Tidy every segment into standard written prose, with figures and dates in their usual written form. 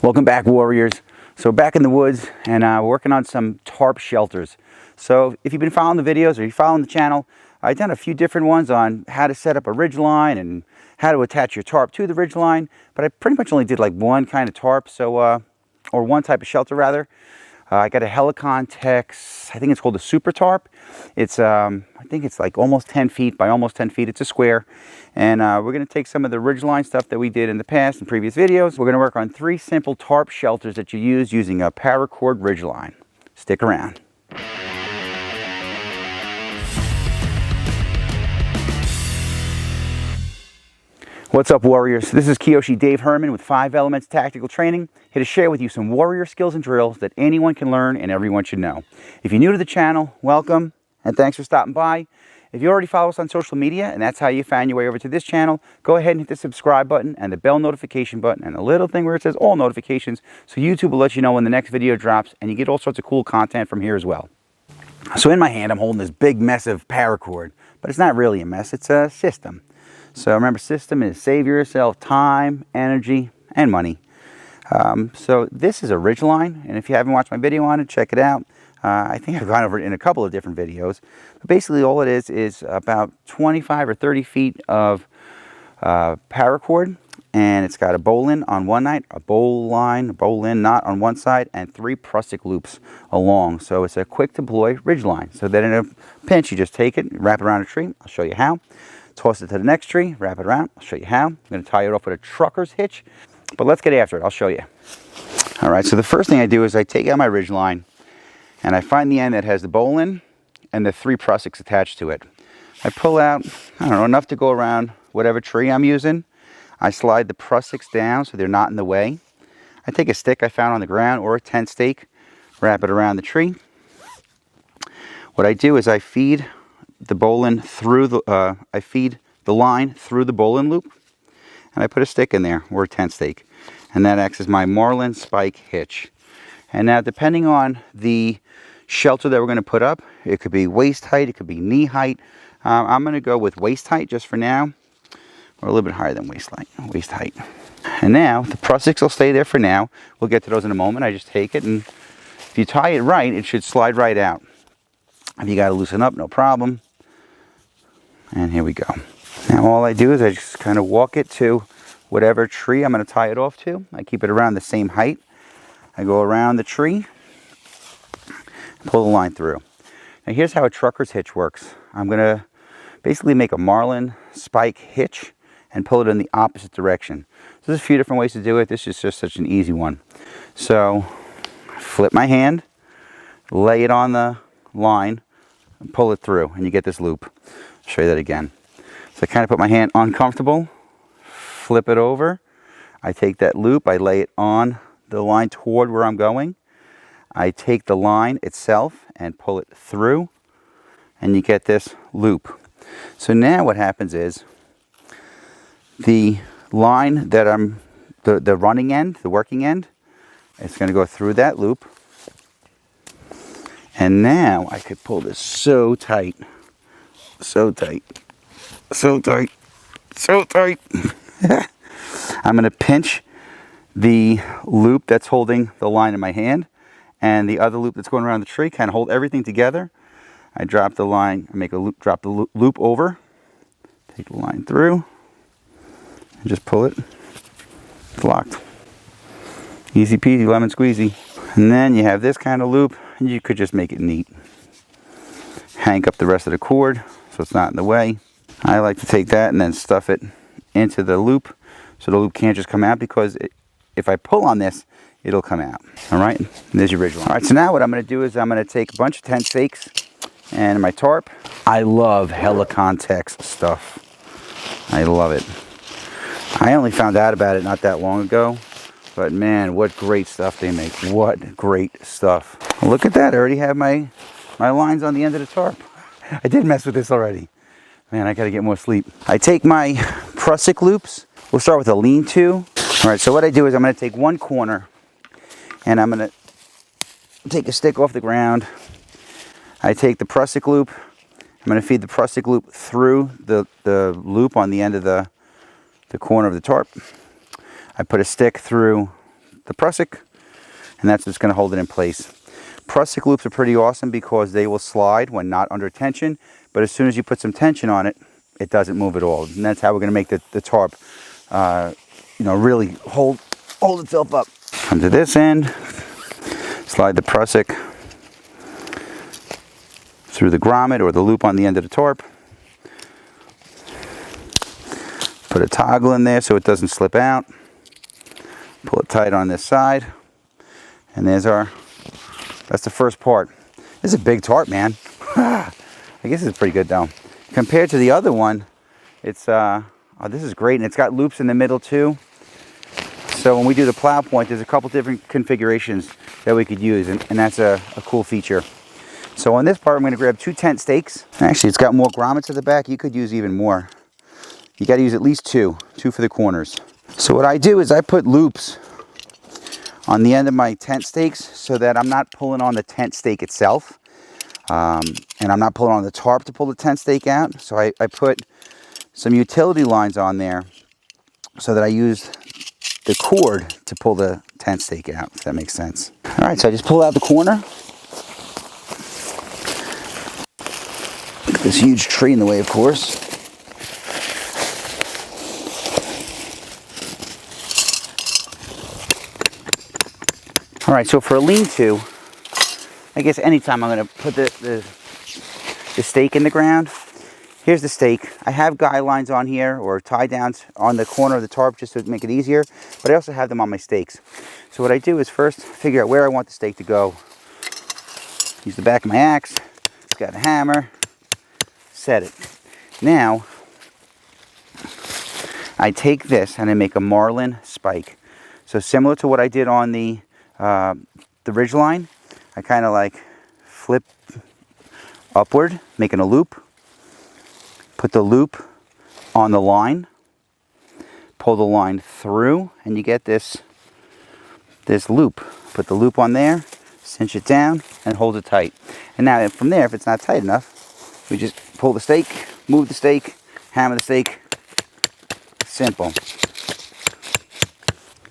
Welcome back, warriors. So back in the woods and working on some tarp shelters. So if you've been following the videos or you're following the channel, I've done a few different ones on how to set up a ridgeline and how to attach your tarp to the ridgeline, but I pretty much only did like one kind of tarp, so or one type of shelter rather. I got a Helikon Tex, I think it's called a Supertarp. It's, I think it's like almost 10 feet by almost 10 feet. It's a square. And we're going to take some of the ridgeline stuff that we did in the past in previous videos. We're going to work on 3 simple tarp shelters that you use using a Paracord ridgeline. Stick around. What's up, warriors? This is Kiyoshi Dave Herman with 5 Elements Tactical Training, here to share with you some warrior skills and drills that anyone can learn and everyone should know. If you're new to the channel, welcome and thanks for stopping by. If you already follow us on social media and that's how you found your way over to this channel, go ahead and hit the subscribe button and the bell notification button and the little thing where it says all notifications, so YouTube will let you know when the next video drops, and you get all sorts of cool content from here as well. So in my hand I'm holding this big mess of paracord, but it's not really a mess, it's a system. So remember, system is save yourself time, energy, and money. So this is a ridgeline, and if you haven't watched my video on it, check it out. I think I've gone over it in a couple of different videos. But basically all it is about 25 or 30 feet of paracord, and it's got a bowline on one side, a bowline knot on one side, and 3 prusik loops along. So it's a quick deploy ridgeline. So that in a pinch, you just take it, wrap it around a tree. I'll show you how. Toss it to the next tree, wrap it around. I'll show you how. I'm going to tie it off with a trucker's hitch, but let's get after it. I'll show you. All right, so the first thing I do is I take out my ridgeline and I find the end that has the bowline and the 3 prusiks attached to it. I pull out, I don't know, enough to go around whatever tree I'm using. I slide the prusiks down so they're not in the way. I take a stick I found on the ground or a tent stake, wrap it around the tree. What I do is I feed the bowline through the, I feed the line through the bowline loop, and I put a stick in there or a tent stake, and that acts as my marlin spike hitch. And now, depending on the shelter that we're going to put up, it could be waist height, it could be knee height. I'm going to go with waist height just for now, or a little bit higher than waist height. And now the prusiks will stay there for now. We'll get to those in a moment. I just take it, and if you tie it right, it should slide right out. If you got to loosen up, no problem. And here we go. Now all I do is I just kind of walk it to whatever tree I'm going to tie it off to. I keep it around the same height. I go around the tree, pull the line through. Now here's how a trucker's hitch works. I'm going to basically make a marlin spike hitch and pull it in the opposite direction. So there's a few different ways to do it. This is just such an easy one. So flip my hand, lay it on the line, and pull it through, and you get this loop. I'll show you that again. So I kind of put my hand uncomfortable, flip it over. I take that loop, I lay it on the line toward where I'm going. I take the line itself and pull it through, and you get this loop. So now what happens is the line that the running end, the working end, it's going to go through that loop. And now I could pull this so tight, so tight, so tight, so tight. I'm going to pinch the loop that's holding the line in my hand and the other loop that's going around the tree, kind of hold everything together. I drop the line, I make a loop, drop the loop over, take the line through, and just pull it. It's locked. Easy peasy, lemon squeezy. And then you have this kind of loop, and you could just make it neat. Hang up the rest of the cord so it's not in the way. I like to take that and then stuff it into the loop so the loop can't just come out, because if I pull on this, it'll come out. All right, and there's your ridgeline. All right, so now what I'm going to do is I'm going to take a bunch of tent stakes and my tarp. I love Helikon Tex stuff. I love it. I only found out about it not that long ago, but man, what great stuff they make. What great stuff. Look at that, I already have my lines on the end of the tarp. I did mess with this already. Man, I gotta get more sleep. I take my prusik loops. We'll start with a lean-to. All right, so what I do is I'm gonna take one corner and I'm gonna take a stick off the ground. I take the prusik loop. I'm gonna feed the prusik loop through the loop on the end of the corner of the tarp. I put a stick through the prusik, and that's what's going to hold it in place. Prusik loops are pretty awesome because they will slide when not under tension, but as soon as you put some tension on it, it doesn't move at all. And that's how we're going to make the tarp, you know, really hold itself up. Come to this end, slide the prusik through the grommet or the loop on the end of the tarp. Put a toggle in there so it doesn't slip out. Pull it tight on this side. And there's that's the first part. This is a big tarp, man. I guess it's pretty good though. Compared to the other one, it's, oh, this is great. And it's got loops in the middle too. So when we do the plow point, there's a couple different configurations that we could use. And that's a cool feature. So on this part, I'm going to grab 2 tent stakes. Actually, it's got more grommets at the back. You could use even more. You got to use at least 2 for the corners. So what I do is I put loops on the end of my tent stakes so that I'm not pulling on the tent stake itself. And I'm not pulling on the tarp to pull the tent stake out. So I put some utility lines on there so that I use the cord to pull the tent stake out, if that makes sense. All right, so I just pull out the corner. Look at this huge tree in the way, of course. All right, so for a lean-to, I guess anytime I'm going to put the stake in the ground. Here's the stake. I have guy lines on here or tie downs on the corner of the tarp just to make it easier, but I also have them on my stakes. So what I do is first figure out where I want the stake to go. Use the back of my axe, it's got a hammer, set it. Now, I take this and I make a marlin spike. So similar to what I did on the ridgeline, I kind of like flip upward, making a loop. Put the loop on the line, pull the line through, and you get this loop. Put the loop on there, cinch it down, and hold it tight. And now from there, if it's not tight enough, we just pull the stake, move the stake, hammer the stake. Simple.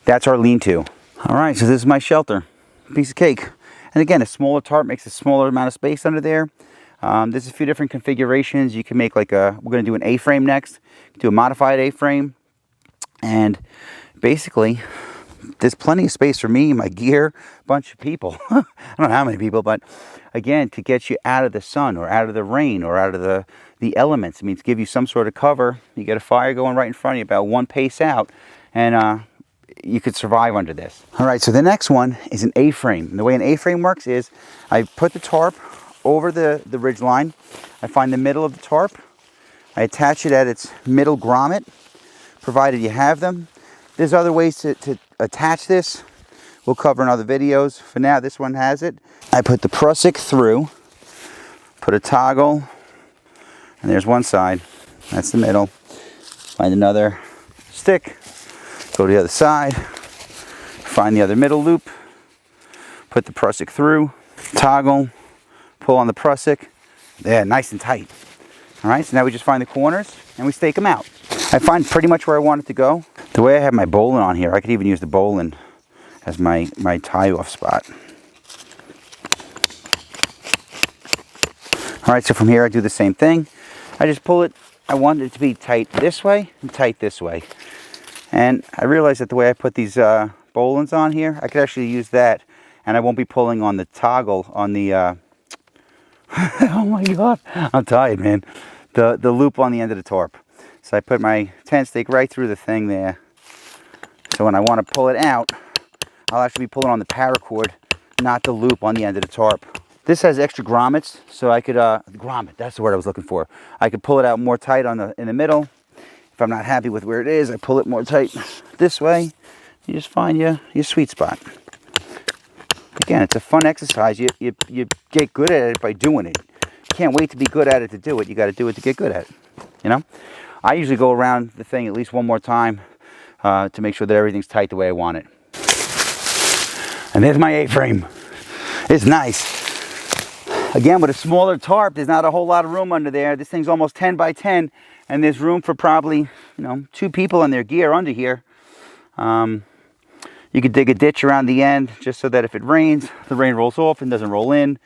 That's our lean-to. All right, so this is my shelter. Piece of cake. And again, a smaller tarp makes a smaller amount of space under there. There's a few different configurations. You can make like we're going to do an A-frame next. Do a modified A-frame. And basically, there's plenty of space for me, my gear, a bunch of people. I don't know how many people, but again, to get you out of the sun or out of the rain or out of the elements. I mean, to give you some sort of cover. You get a fire going right in front of you about 1 pace out. And you could survive under this. All right, so the next one is an A-frame. And the way an A-frame works is I put the tarp over the ridge line. I find the middle of the tarp. I attach it at its middle grommet, provided you have them. There's other ways to attach this. We'll cover in other videos. For now, this one has it. I put the prusik through, put a toggle, and there's one side. That's the middle. Find another stick, go to the other side, find the other middle loop, put the prusik through, toggle, pull on the prusik. There, nice and tight. All right, so now we just find the corners and we stake them out. I find pretty much where I want it to go. The way I have my bowline on here, I could even use the bowline as my tie-off spot. All right, so from here I do the same thing. I just pull it. I want it to be tight this way and tight this way. And I realized that the way I put these bowlines on here, I could actually use that, and I won't be pulling on the toggle on the oh my god, I'm tired, man. The loop on the end of the tarp. So I put my tent stake right through the thing there. So when I want to pull it out, I'll actually be pulling on the paracord, not the loop on the end of the tarp. This has extra grommets, so I could grommet, that's the word I was looking for. I could pull it out more tight in the middle. If I'm not happy with where it is, I pull it more tight this way. You just find your sweet spot. Again, it's a fun exercise. You get good at it by doing it. You can't wait to be good at it to do it. You got to do it to get good at it. You know? I usually go around the thing at least one more time to make sure that everything's tight the way I want it. And there's my A-frame. It's nice. Again, with a smaller tarp, there's not a whole lot of room under there. This thing's almost 10 by 10, and there's room for probably, 2 people and their gear under here. You could dig a ditch around the end just so that if it rains, the rain rolls off and doesn't roll in.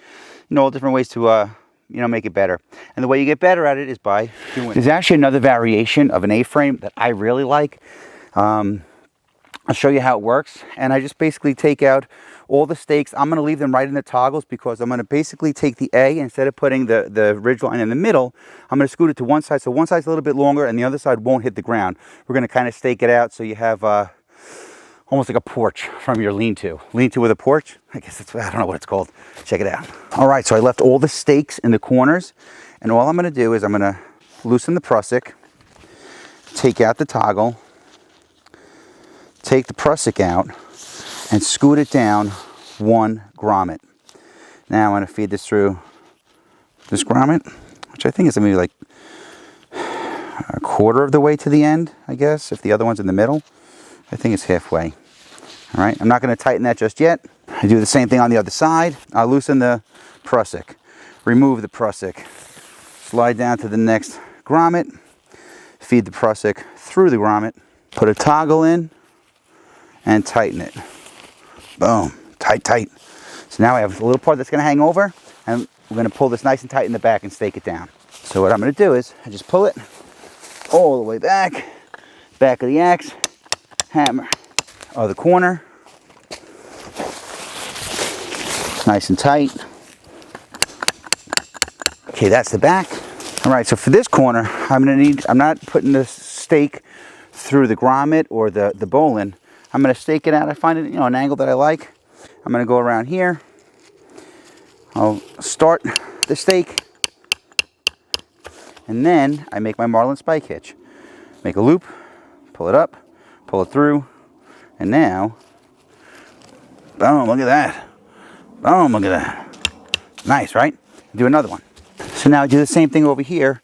You know, all different ways to make it better. And the way you get better at it is by doing it. There's actually another variation of an A-frame that I really like. I'll show you how it works. And I just basically take out all the stakes. I'm going to leave them right in the toggles because I'm going to basically take the A, instead of putting the ridgeline in the middle, I'm going to scoot it to one side. So one side's a little bit longer and the other side won't hit the ground. We're going to kind of stake it out so you have almost like a porch from your lean-to. Lean-to with a porch? I guess that's, I don't know what it's called. Check it out. All right, so I left all the stakes in the corners. And all I'm going to do is I'm going to loosen the prusik, take out the toggle, take the prusik out, and scoot it down 1 grommet. Now I'm going to feed this through this grommet, which I think is maybe like a quarter of the way to the end, I guess, if the other one's in the middle. I think it's halfway. All right, I'm not going to tighten that just yet. I do the same thing on the other side. I'll loosen the prusik, remove the prusik, slide down to the next grommet, feed the prusik through the grommet, put a toggle in, and tighten it. Boom, tight, tight. So now I have a little part that's going to hang over, and we're going to pull this nice and tight in the back and stake it down. So what I'm going to do is I just pull it all the way back of the axe, hammer the corner, nice and tight. Okay, that's the back. All right, so for this corner, I'm not putting the stake through the grommet or the bowline. I'm going to stake it out. I find it, an angle that I like. I'm going to go around here. I'll start the stake, and then I make my marlin spike hitch. Make a loop, pull it up, pull it through, and now, boom, look at that. Boom, look at that. Nice, right? Do another one. So now I do the same thing over here.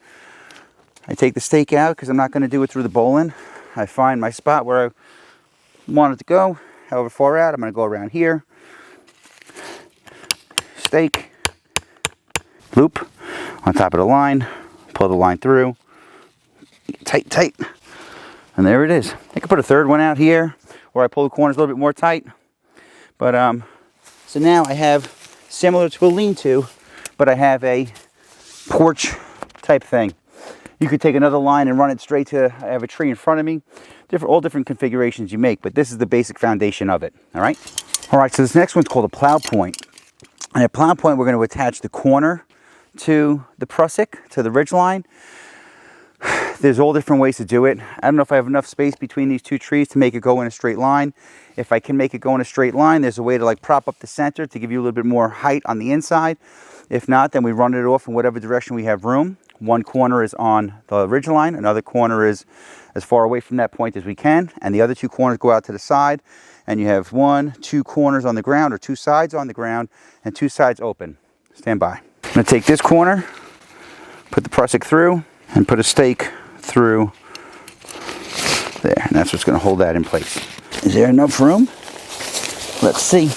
I take the stake out because I'm not going to do it through the bowline. I find my spot where I want it to go, however far out. I'm going to go around here. Stake, loop on top of the line, pull the line through, tight, tight, and there it is. I could put a third one out here, or I pull the corners a little bit more tight. But so now I have, similar to a lean-to, but I have a porch type thing. You could take another line and run it straight to, I have a tree in front of me. All different configurations you make, but this is the basic foundation of it. All right, so this next one's called a plow point. And at plow point, we're going to attach the corner to the prusik, to the ridge line. There's all different ways to do it. I don't know if I have enough space between these two trees to make it go in a straight line. If I can make it go in a straight line, there's a way to like prop up the center to give you a little bit more height on the inside. If not, then we run it off in whatever direction we have room. One corner is on the ridge line, another corner is as far away from that point as we can, and the other two corners go out to the side, and you have 1, 2 corners on the ground, or 2 sides on the ground, and 2 sides open. Stand by. I'm going to take this corner, put the prusik through, and put a stake through there, and that's what's going to hold that in place. Is there enough room? Let's see.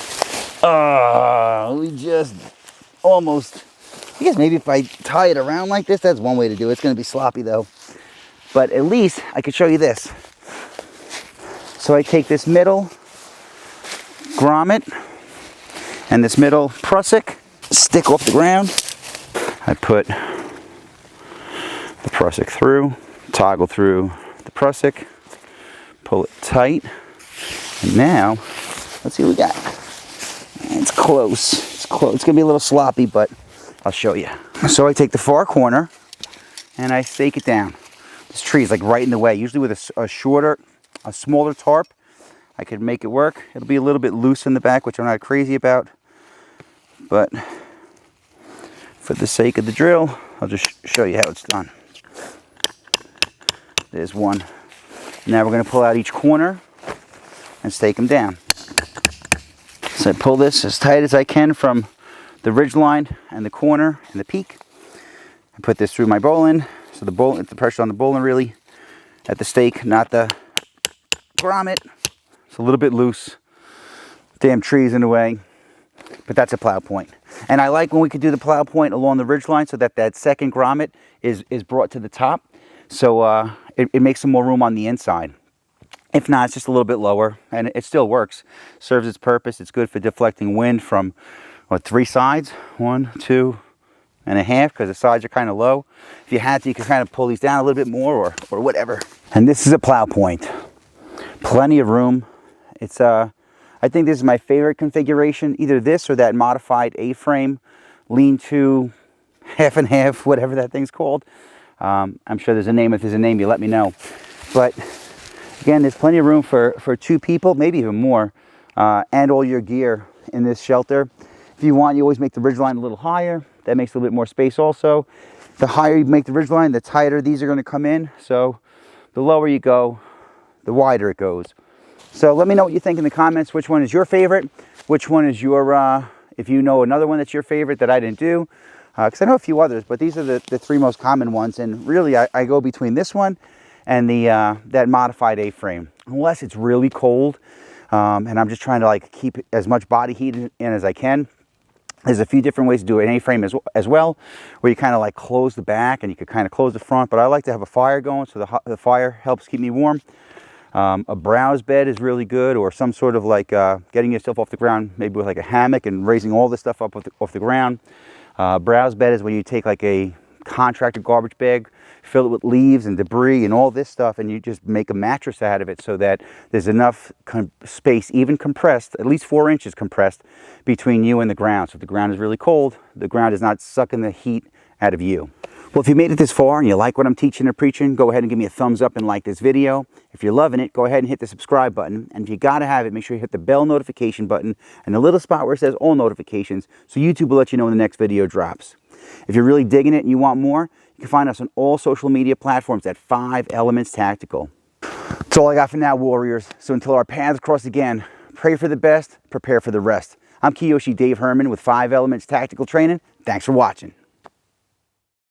We just almost, I guess maybe if I tie it around like this, that's one way to do it. It's going to be sloppy though, but at least I could show you this. So I take this middle grommet and this middle prusik, stick off the ground. I put the prusik through, toggle through the prusik, pull it tight, and now let's see what we got. It's close. It's close. It's gonna be a little sloppy, but I'll show you. So I take the far corner and I stake it down. This tree is like right in the way. Usually with a smaller tarp, I could make it work. It'll be a little bit loose in the back, which I'm not crazy about, but for the sake of the drill, I'll just show you how it's done. There's one. Now we're going to pull out each corner and stake them down. So I pull this as tight as I can from the ridge line and the corner and the peak. I put this through my bowline, so the pressure on the bowline really at the stake, not the grommet. It's a little bit loose. Damn trees in the way, but that's a plow point. And I like when we could do the plow point along the ridge line so that that second grommet is brought to the top. So it makes some more room on the inside. If not, it's just a little bit lower, and it still works. Serves its purpose. It's good for deflecting wind from, what, 3 sides? 1, 2 and a half, because the sides are kind of low. If you had to, you could kind of pull these down a little bit more, or whatever. And this is a plow point. Plenty of room. It's I think this is my favorite configuration. Either this or that modified A-frame lean-to half and half, whatever that thing's called. I'm sure there's a name. If there's a name, you let me know. But again, there's plenty of room for 2 people, maybe even more, and all your gear in this shelter. If you want, you always make the ridgeline a little higher. That makes a little bit more space also. The higher you make the ridgeline, the tighter these are going to come in. So the lower you go, the wider it goes. So let me know what you think in the comments. Which one is your favorite? Which one is your, if you know another one that's your favorite that I didn't do. Because I know a few others, but these are the 3 most common ones. And really, I go between this one and the that modified A-frame. Unless it's really cold, and I'm just trying to like keep as much body heat in as I can. There's a few different ways to do an A-frame as well, where you kind of like close the back and you could kind of close the front, but I like to have a fire going, so the fire helps keep me warm. A browse bed is really good, or some sort of like getting yourself off the ground, maybe with like a hammock and raising all this stuff up off the ground. Browse bed is when you take like a contractor garbage bag, fill it with leaves and debris and all this stuff, and you just make a mattress out of it so that there's enough space, even compressed, at least 4 inches compressed, between you and the ground. So if the ground is really cold, the ground is not sucking the heat out of you. Well, if you made it this far and you like what I'm teaching or preaching, go ahead and give me a thumbs up and like this video. If you're loving it, go ahead and hit the subscribe button. And if you gotta have it, make sure you hit the bell notification button and the little spot where it says all notifications, so YouTube will let you know when the next video drops. If you're really digging it and you want more, you can find us on all social media platforms at 5 Elements Tactical. That's all I got for now, warriors. So until our paths cross again, pray for the best, prepare for the rest. I'm Kiyoshi Dave Herman with 5 Elements Tactical Training. Thanks for watching.